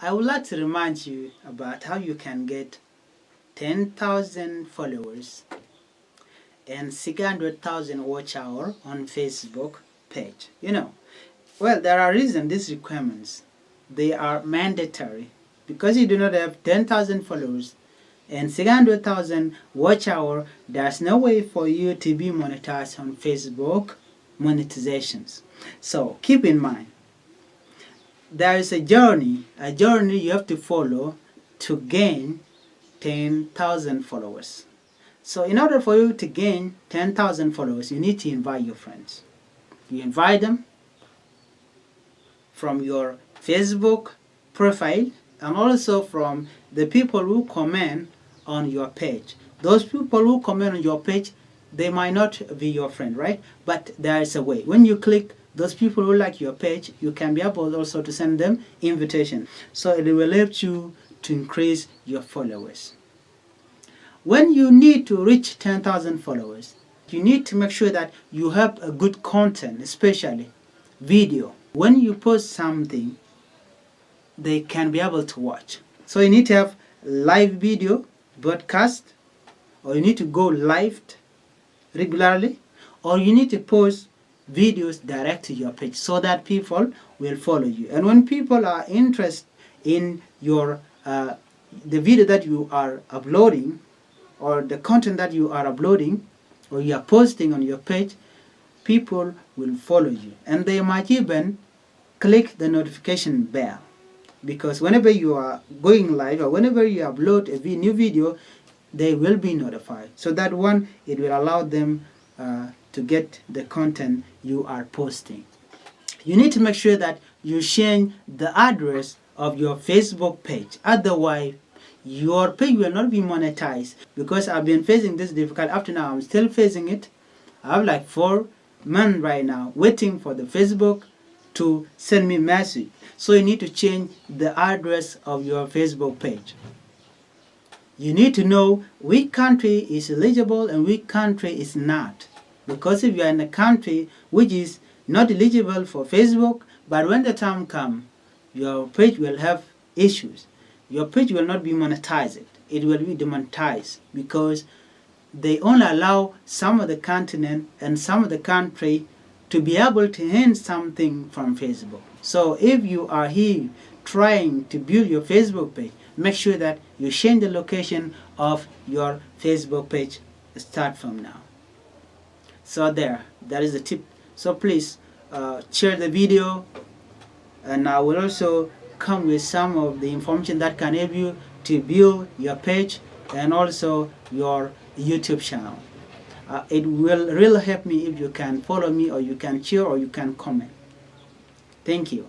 I would like to remind you about how you can get 10,000 followers and 600,000 watch hour on Facebook page. Well, there are reasons these requirements. They are mandatory. Because you do not have 10,000 followers and 600,000 watch hour, there's no way for you to be monetized on Facebook monetizations. So keep in mind, there is a journey you have to follow to gain 10,000 followers. So in order for you to gain 10,000 followers, you need to invite your friends. You invite them from your Facebook profile and also from the people who comment on your page. Those people who comment on your page, they might not be your friend, right? But there is a way. When you click those people who like your page, you can be able also to send them invitation. So it will help you to increase your followers. When you need to reach 10,000 followers, you need to make sure that you have a good content, especially video. When you post something, they can be able to watch. So you need to have live video broadcast, or you need to go live regularly, or you need to post videos direct to your page so that people will follow you. And when people are interested in your the video that you are uploading, or the content that you are uploading or you are posting on your page, people will follow you, and they might even click the notification bell, because whenever you are going live or whenever you upload a new video, they will be notified. So that one, it will allow them to get the content you are posting. You need to make sure that you change the address of your Facebook page, otherwise your page will not be monetized. Because I've been facing this difficulty up to now, I'm still facing it. I have like 4 months right now waiting for the Facebook to send me message. So you need to change the address of your Facebook page. You need to know which country is eligible and which country is not. Because if you are in a country which is not eligible for Facebook, but when the time comes, your page will have issues. Your page will not be monetized. It will be demonetized, because they only allow some of the continent and some of the country to be able to earn something from Facebook. So if you are here trying to build your Facebook page, make sure that you change the location of your Facebook page. Start from now. So that is the tip. So please share the video, and I will also come with some of the information that can help you to build your page and also your YouTube channel. It will really help me if you can follow me, or you can share, or you can comment. Thank you.